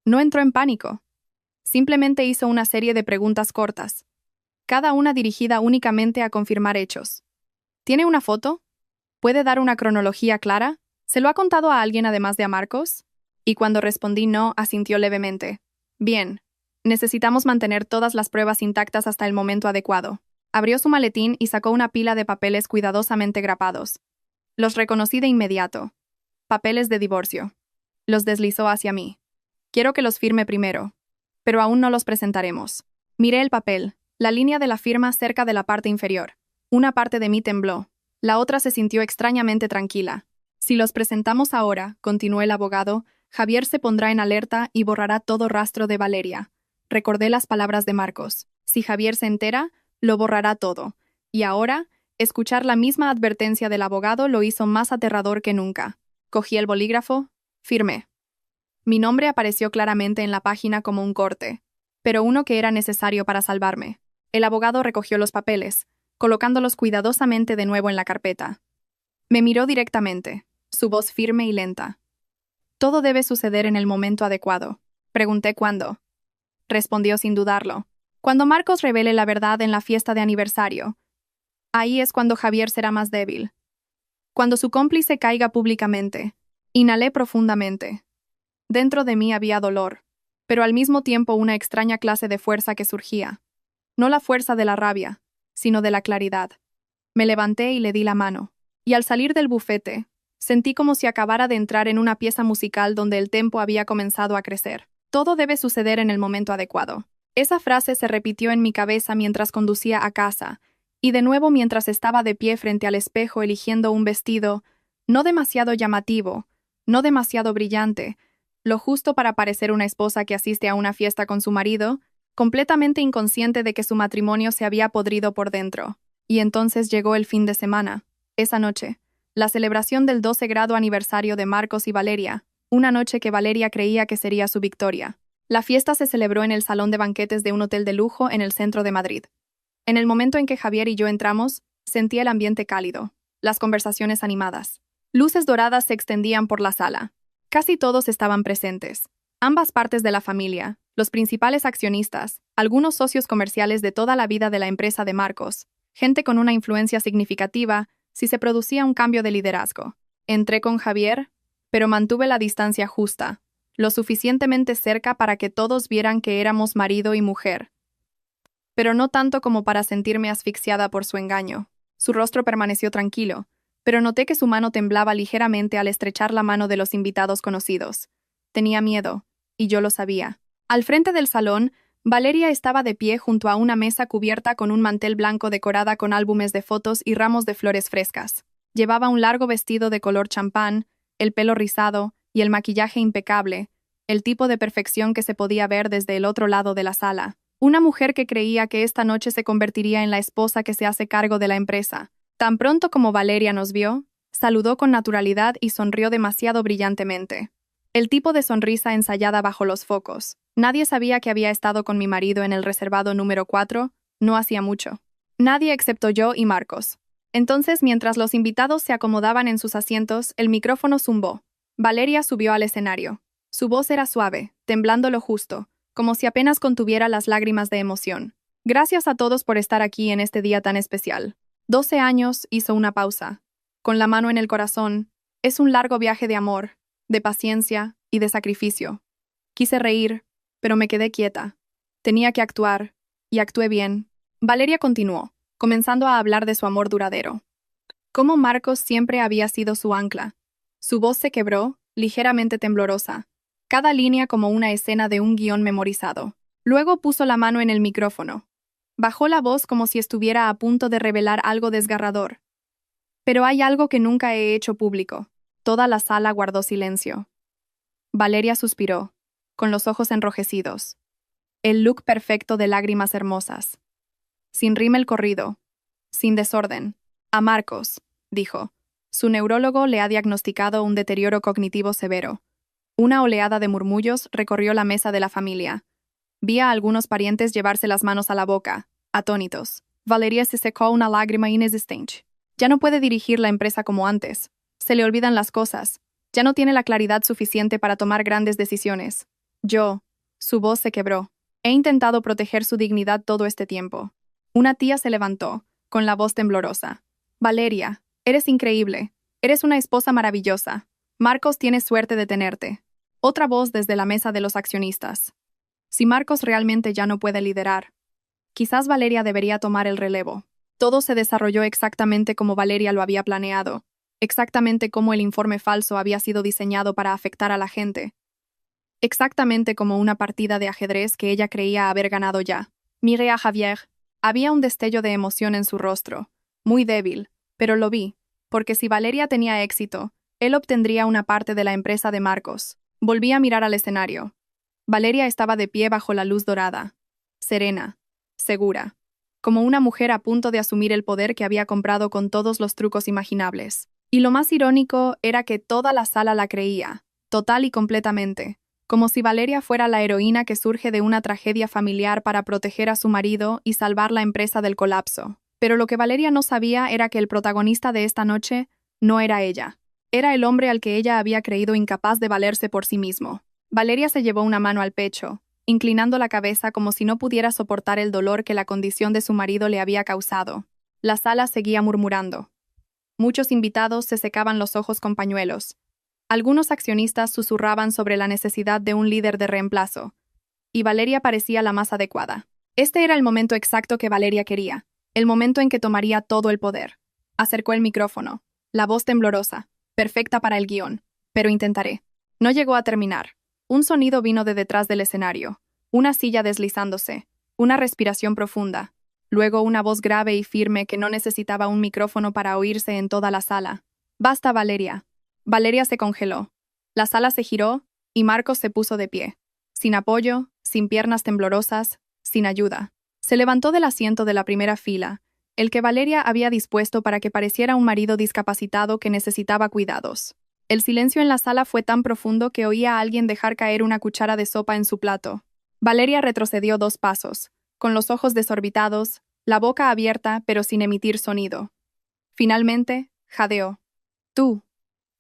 No entró en pánico. Simplemente hizo una serie de preguntas cortas, cada una dirigida únicamente a confirmar hechos. ¿Tiene una foto? ¿Puede dar una cronología clara? ¿Se lo ha contado a alguien además de a Marcos? Y cuando respondí no, asintió levemente. Bien. Necesitamos mantener todas las pruebas intactas hasta el momento adecuado. Abrió su maletín y sacó una pila de papeles cuidadosamente grapados. Los reconocí de inmediato. Papeles de divorcio. Los deslizó hacia mí. Quiero que los firme primero, pero aún no los presentaremos. Miré el papel, la línea de la firma cerca de la parte inferior. Una parte de mí tembló, la otra se sintió extrañamente tranquila. Si los presentamos ahora, continuó el abogado, Javier se pondrá en alerta y borrará todo rastro de Valeria. Recordé las palabras de Marcos. Si Javier se entera, lo borrará todo. Y ahora, escuchar la misma advertencia del abogado lo hizo más aterrador que nunca. Cogí el bolígrafo, firmé. Mi nombre apareció claramente en la página como un corte, pero uno que era necesario para salvarme. El abogado recogió los papeles, colocándolos cuidadosamente de nuevo en la carpeta. Me miró directamente, su voz firme y lenta. Todo debe suceder en el momento adecuado. Pregunté cuándo. Respondió sin dudarlo. Cuando Marcos revele la verdad en la fiesta de aniversario. Ahí es cuando Javier será más débil. Cuando su cómplice caiga públicamente. Inhalé profundamente. Dentro de mí había dolor, pero al mismo tiempo una extraña clase de fuerza que surgía. No la fuerza de la rabia, sino de la claridad. Me levanté y le di la mano. Y al salir del bufete, sentí como si acabara de entrar en una pieza musical donde el tempo había comenzado a crecer. Todo debe suceder en el momento adecuado. Esa frase se repitió en mi cabeza mientras conducía a casa, y de nuevo mientras estaba de pie frente al espejo eligiendo un vestido, no demasiado llamativo, no demasiado brillante, lo justo para parecer una esposa que asiste a una fiesta con su marido, completamente inconsciente de que su matrimonio se había podrido por dentro. Y entonces llegó el fin de semana. Esa noche, la celebración del 12 grado aniversario de Marcos y Valeria, una noche que Valeria creía que sería su victoria. La fiesta se celebró en el salón de banquetes de un hotel de lujo en el centro de Madrid. En el momento en que Javier y yo entramos, sentí el ambiente cálido, las conversaciones animadas. Luces doradas se extendían por la sala. Casi todos estaban presentes. Ambas partes de la familia, los principales accionistas, algunos socios comerciales de toda la vida de la empresa de Marcos, gente con una influencia significativa si se producía un cambio de liderazgo. Entré con Javier, pero mantuve la distancia justa, lo suficientemente cerca para que todos vieran que éramos marido y mujer, pero no tanto como para sentirme asfixiada por su engaño. Su rostro permaneció tranquilo, pero noté que su mano temblaba ligeramente al estrechar la mano de los invitados conocidos. Tenía miedo, y yo lo sabía. Al frente del salón, Valeria estaba de pie junto a una mesa cubierta con un mantel blanco decorada con álbumes de fotos y ramos de flores frescas. Llevaba un largo vestido de color champán, el pelo rizado y el maquillaje impecable, el tipo de perfección que se podía ver desde el otro lado de la sala. Una mujer que creía que esta noche se convertiría en la esposa que se hace cargo de la empresa. Tan pronto como Valeria nos vio, saludó con naturalidad y sonrió demasiado brillantemente. El tipo de sonrisa ensayada bajo los focos. Nadie sabía que había estado con mi marido en el reservado número 4, no hacía mucho. Nadie excepto yo y Marcos. Entonces, mientras los invitados se acomodaban en sus asientos, el micrófono zumbó. Valeria subió al escenario. Su voz era suave, temblando lo justo, como si apenas contuviera las lágrimas de emoción. Gracias a todos por estar aquí en este día tan especial. 12 años, hizo una pausa. Con la mano en el corazón, es un largo viaje de amor, de paciencia y de sacrificio. Quise reír, pero me quedé quieta. Tenía que actuar, y actué bien. Valeria continuó, comenzando a hablar de su amor duradero. Cómo Marcos siempre había sido su ancla. Su voz se quebró, ligeramente temblorosa, cada línea como una escena de un guión memorizado. Luego puso la mano en el micrófono. Bajó la voz como si estuviera a punto de revelar algo desgarrador. Pero hay algo que nunca he hecho público. Toda la sala guardó silencio. Valeria suspiró, con los ojos enrojecidos. El look perfecto de lágrimas hermosas. Sin rímel corrido, sin desorden. A Marcos, dijo. Su neurólogo le ha diagnosticado un deterioro cognitivo severo. Una oleada de murmullos recorrió la mesa de la familia. Vi a algunos parientes llevarse las manos a la boca, atónitos. Valeria se secó una lágrima inexistente. Ya no puede dirigir la empresa como antes. Se le olvidan las cosas. Ya no tiene la claridad suficiente para tomar grandes decisiones. Su voz se quebró. He intentado proteger su dignidad todo este tiempo. Una tía se levantó, con la voz temblorosa. Valeria, eres increíble. Eres una esposa maravillosa. Marcos tiene suerte de tenerte. Otra voz desde la mesa de los accionistas. Si Marcos realmente ya no puede liderar, quizás Valeria debería tomar el relevo. Todo se desarrolló exactamente como Valeria lo había planeado, exactamente como el informe falso había sido diseñado para afectar a la gente, exactamente como una partida de ajedrez que ella creía haber ganado ya. Miré a Javier. Había un destello de emoción en su rostro, muy débil, pero lo vi, porque si Valeria tenía éxito, él obtendría una parte de la empresa de Marcos. Volví a mirar al escenario. Valeria estaba de pie bajo la luz dorada, serena, segura, como una mujer a punto de asumir el poder que había comprado con todos los trucos imaginables. Y lo más irónico era que toda la sala la creía, total y completamente, como si Valeria fuera la heroína que surge de una tragedia familiar para proteger a su marido y salvar la empresa del colapso. Pero lo que Valeria no sabía era que el protagonista de esta noche no era ella. Era el hombre al que ella había creído incapaz de valerse por sí mismo. Valeria se llevó una mano al pecho, inclinando la cabeza como si no pudiera soportar el dolor que la condición de su marido le había causado. La sala seguía murmurando. Muchos invitados se secaban los ojos con pañuelos. Algunos accionistas susurraban sobre la necesidad de un líder de reemplazo, y Valeria parecía la más adecuada. Este era el momento exacto que Valeria quería, el momento en que tomaría todo el poder. Acercó el micrófono, la voz temblorosa, perfecta para el guión, pero intentaré. No llegó a terminar. Un sonido vino de detrás del escenario, una silla deslizándose, una respiración profunda, luego una voz grave y firme que no necesitaba un micrófono para oírse en toda la sala. «Basta, Valeria». Valeria se congeló. La sala se giró y Marcos se puso de pie, sin apoyo, sin piernas temblorosas, sin ayuda. Se levantó del asiento de la primera fila, el que Valeria había dispuesto para que pareciera un marido discapacitado que necesitaba cuidados. El silencio en la sala fue tan profundo que oía a alguien dejar caer una cuchara de sopa en su plato. Valeria retrocedió 2 pasos, con los ojos desorbitados, la boca abierta pero sin emitir sonido. Finalmente, jadeó. «¿Tú?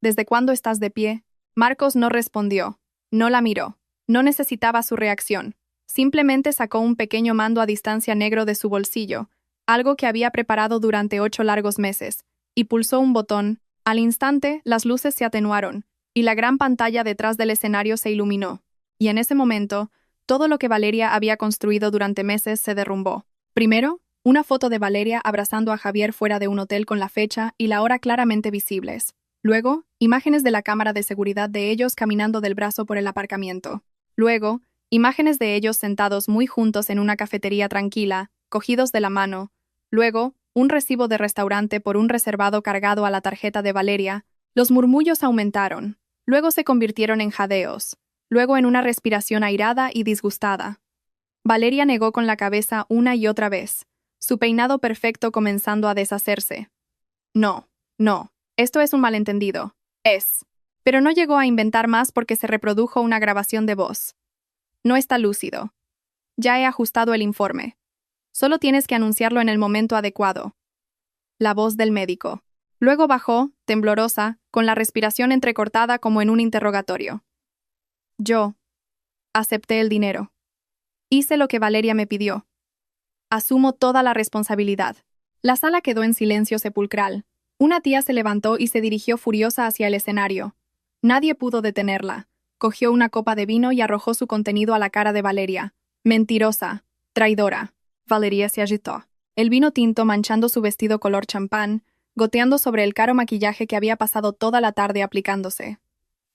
¿Desde cuándo estás de pie?» Marcos no respondió, no la miró, no necesitaba su reacción. Simplemente sacó un pequeño mando a distancia negro de su bolsillo, algo que había preparado durante 8 largos meses, y pulsó un botón. Al instante, las luces se atenuaron, y la gran pantalla detrás del escenario se iluminó. Y en ese momento, todo lo que Valeria había construido durante meses se derrumbó. Primero, una foto de Valeria abrazando a Javier fuera de un hotel con la fecha y la hora claramente visibles. Luego, imágenes de la cámara de seguridad de ellos caminando del brazo por el aparcamiento. Luego, imágenes de ellos sentados muy juntos en una cafetería tranquila, cogidos de la mano. Luego, un recibo de restaurante por un reservado cargado a la tarjeta de Valeria. Los murmullos aumentaron. Luego se convirtieron en jadeos. Luego en una respiración airada y disgustada. Valeria negó con la cabeza una y otra vez, su peinado perfecto comenzando a deshacerse. No, esto es un malentendido. Es. Pero no llegó a inventar más porque se reprodujo una grabación de voz. No está lúcido. Ya he ajustado el informe. Solo tienes que anunciarlo en el momento adecuado. La voz del médico. Luego bajó, temblorosa, con la respiración entrecortada como en un interrogatorio. Yo acepté el dinero. Hice lo que Valeria me pidió. Asumo toda la responsabilidad. La sala quedó en silencio sepulcral. Una tía se levantó y se dirigió furiosa hacia el escenario. Nadie pudo detenerla. Cogió una copa de vino y arrojó su contenido a la cara de Valeria. Mentirosa. Traidora. Valeria se agitó. El vino tinto manchando su vestido color champán, goteando sobre el caro maquillaje que había pasado toda la tarde aplicándose.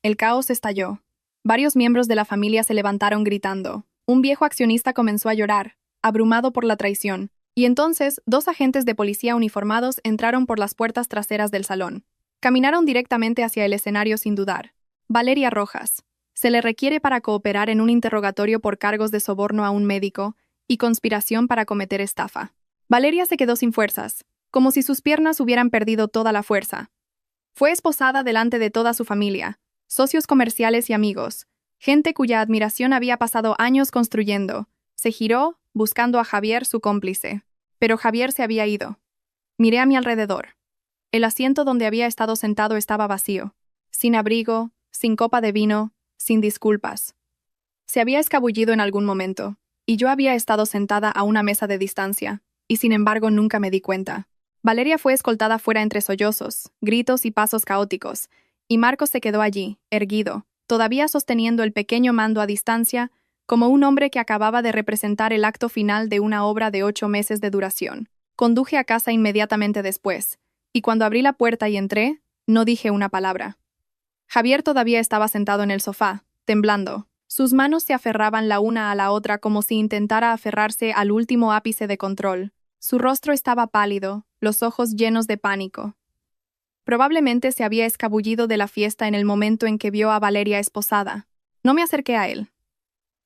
El caos estalló. Varios miembros de la familia se levantaron gritando. Un viejo accionista comenzó a llorar, abrumado por la traición, y entonces 2 agentes de policía uniformados entraron por las puertas traseras del salón. Caminaron directamente hacia el escenario sin dudar. Valeria Rojas. Se le requiere para cooperar en un interrogatorio por cargos de soborno a un médico y conspiración para cometer estafa. Valeria se quedó sin fuerzas, como si sus piernas hubieran perdido toda la fuerza. Fue esposada delante de toda su familia, socios comerciales y amigos, gente cuya admiración había pasado años construyendo. Se giró, buscando a Javier, su cómplice. Pero Javier se había ido. Miré a mi alrededor. El asiento donde había estado sentado estaba vacío, sin abrigo, sin copa de vino, sin disculpas. Se había escabullido en algún momento, y yo había estado sentada a una mesa de distancia, y sin embargo nunca me di cuenta. Valeria fue escoltada fuera entre sollozos, gritos y pasos caóticos, y Marcos se quedó allí, erguido, todavía sosteniendo el pequeño mando a distancia, como un hombre que acababa de representar el acto final de una obra de 8 meses de duración. Conduje a casa inmediatamente después, y cuando abrí la puerta y entré, no dije una palabra. Javier todavía estaba sentado en el sofá, temblando. Sus manos se aferraban la una a la otra como si intentara aferrarse al último ápice de control. Su rostro estaba pálido, los ojos llenos de pánico. Probablemente se había escabullido de la fiesta en el momento en que vio a Valeria esposada. No me acerqué a él.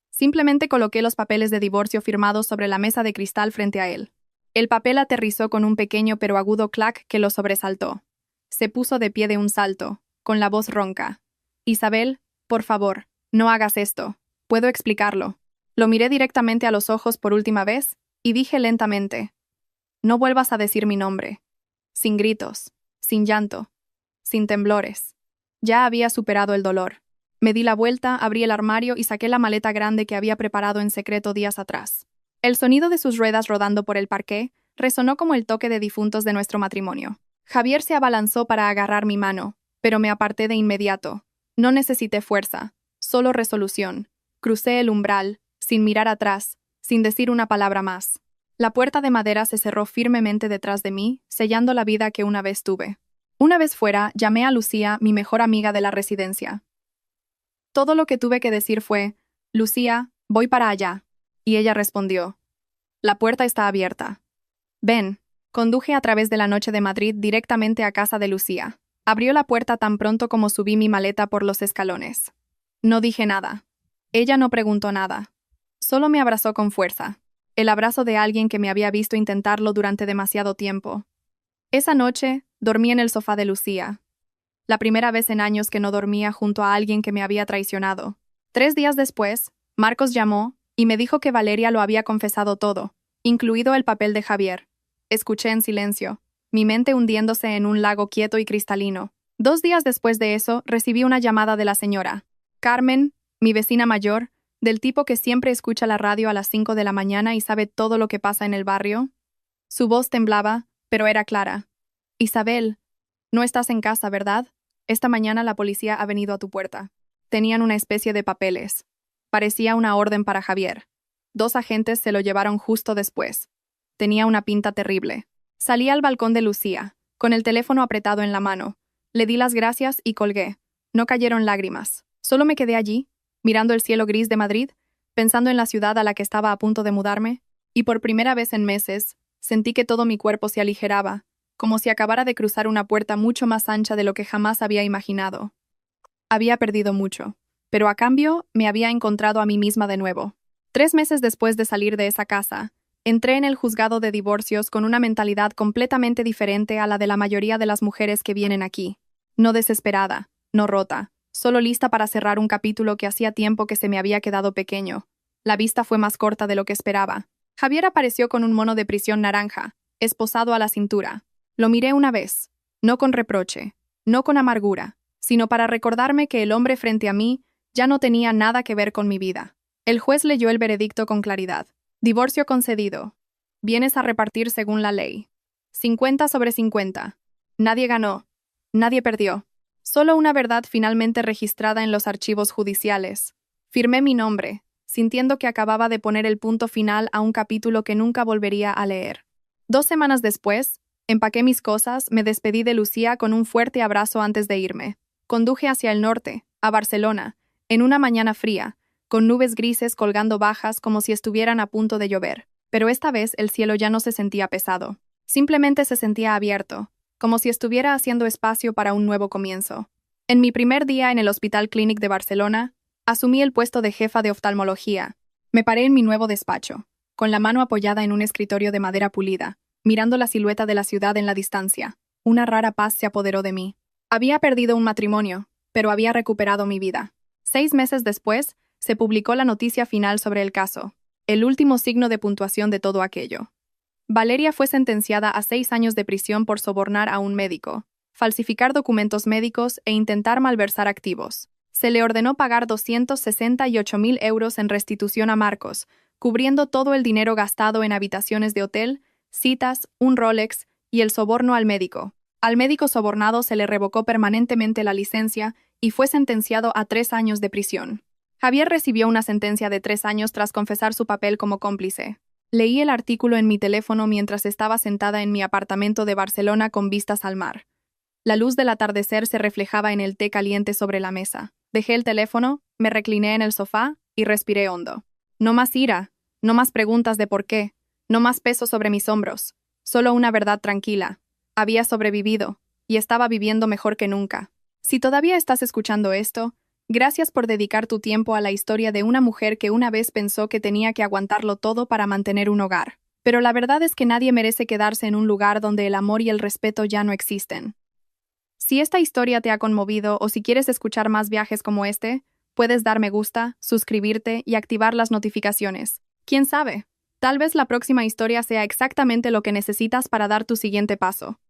Simplemente coloqué los papeles de divorcio firmados sobre la mesa de cristal frente a él. El papel aterrizó con un pequeño pero agudo clac que lo sobresaltó. Se puso de pie de un salto, con la voz ronca. Isabel, por favor, no hagas esto. Puedo explicarlo. Lo miré directamente a los ojos por última vez, y dije lentamente: no vuelvas a decir mi nombre. Sin gritos, sin llanto, sin temblores. Ya había superado el dolor. Me di la vuelta, abrí el armario y saqué la maleta grande que había preparado en secreto días atrás. El sonido de sus ruedas rodando por el parqué resonó como el toque de difuntos de nuestro matrimonio. Javier se abalanzó para agarrar mi mano, pero me aparté de inmediato. No necesité fuerza, solo resolución. Crucé el umbral, sin mirar atrás, sin decir una palabra más. La puerta de madera se cerró firmemente detrás de mí, sellando la vida que una vez tuve. Una vez fuera, llamé a Lucía, mi mejor amiga de la residencia. Todo lo que tuve que decir fue: Lucía, voy para allá. Y ella respondió: la puerta está abierta. Ven. Conduje a través de la noche de Madrid directamente a casa de Lucía. Abrió la puerta tan pronto como subí mi maleta por los escalones. No dije nada. Ella no preguntó nada. Solo me abrazó con fuerza. El abrazo de alguien que me había visto intentarlo durante demasiado tiempo. Esa noche, dormí en el sofá de Lucía. La primera vez en años que no dormía junto a alguien que me había traicionado. 3 días después, Marcos llamó y me dijo que Valeria lo había confesado todo, incluido el papel de Javier. Escuché en silencio, mi mente hundiéndose en un lago quieto y cristalino. 2 días después de eso, recibí una llamada de la señora Carmen, mi vecina mayor, del tipo que siempre escucha la radio a las 5 de la mañana y sabe todo lo que pasa en el barrio. Su voz temblaba, pero era clara. Isabel, no estás en casa, ¿verdad? Esta mañana la policía ha venido a tu puerta. Tenían una especie de papeles. Parecía una orden para Javier. 2 agentes se lo llevaron justo después. Tenía una pinta terrible. Salí al balcón de Lucía, con el teléfono apretado en la mano. Le di las gracias y colgué. No cayeron lágrimas. Solo me quedé allí, mirando el cielo gris de Madrid, pensando en la ciudad a la que estaba a punto de mudarme, y por primera vez en meses, sentí que todo mi cuerpo se aligeraba, como si acabara de cruzar una puerta mucho más ancha de lo que jamás había imaginado. Había perdido mucho, pero a cambio me había encontrado a mí misma de nuevo. 3 meses después de salir de esa casa, entré en el juzgado de divorcios con una mentalidad completamente diferente a la de la mayoría de las mujeres que vienen aquí. No desesperada, no rota, solo lista para cerrar un capítulo que hacía tiempo que se me había quedado pequeño. La vista fue más corta de lo que esperaba. Javier apareció con un mono de prisión naranja, esposado a la cintura. Lo miré una vez, no con reproche, no con amargura, sino para recordarme que el hombre frente a mí ya no tenía nada que ver con mi vida. El juez leyó el veredicto con claridad. Divorcio concedido. Bienes a repartir según la ley. 50/50. Nadie ganó. Nadie perdió. Solo una verdad finalmente registrada en los archivos judiciales. Firmé mi nombre, sintiendo que acababa de poner el punto final a un capítulo que nunca volvería a leer. 2 semanas después, empaqué mis cosas, me despedí de Lucía con un fuerte abrazo antes de irme. Conduje hacia el norte, a Barcelona, en una mañana fría, con nubes grises colgando bajas como si estuvieran a punto de llover. Pero esta vez el cielo ya no se sentía pesado. Simplemente se sentía abierto, como si estuviera haciendo espacio para un nuevo comienzo. En mi primer día en el Hospital Clínic de Barcelona, asumí el puesto de jefa de oftalmología. Me paré en mi nuevo despacho, con la mano apoyada en un escritorio de madera pulida, mirando la silueta de la ciudad en la distancia. Una rara paz se apoderó de mí. Había perdido un matrimonio, pero había recuperado mi vida. 6 meses después, se publicó la noticia final sobre el caso, el último signo de puntuación de todo aquello. Valeria fue sentenciada a 6 años de prisión por sobornar a un médico, falsificar documentos médicos e intentar malversar activos. Se le ordenó pagar 268.000 euros en restitución a Marcos, cubriendo todo el dinero gastado en habitaciones de hotel, citas, un Rolex y el soborno al médico. Al médico sobornado se le revocó permanentemente la licencia y fue sentenciado a 3 años de prisión. Javier recibió una sentencia de 3 años tras confesar su papel como cómplice. Leí el artículo en mi teléfono mientras estaba sentada en mi apartamento de Barcelona con vistas al mar. La luz del atardecer se reflejaba en el té caliente sobre la mesa. Dejé el teléfono, me recliné en el sofá y respiré hondo. No más ira, no más preguntas de por qué, no más peso sobre mis hombros. Solo una verdad tranquila. Había sobrevivido, y estaba viviendo mejor que nunca. Si todavía estás escuchando esto, gracias por dedicar tu tiempo a la historia de una mujer que una vez pensó que tenía que aguantarlo todo para mantener un hogar. Pero la verdad es que nadie merece quedarse en un lugar donde el amor y el respeto ya no existen. Si esta historia te ha conmovido o si quieres escuchar más viajes como este, puedes dar me gusta, suscribirte y activar las notificaciones. ¿Quién sabe? Tal vez la próxima historia sea exactamente lo que necesitas para dar tu siguiente paso.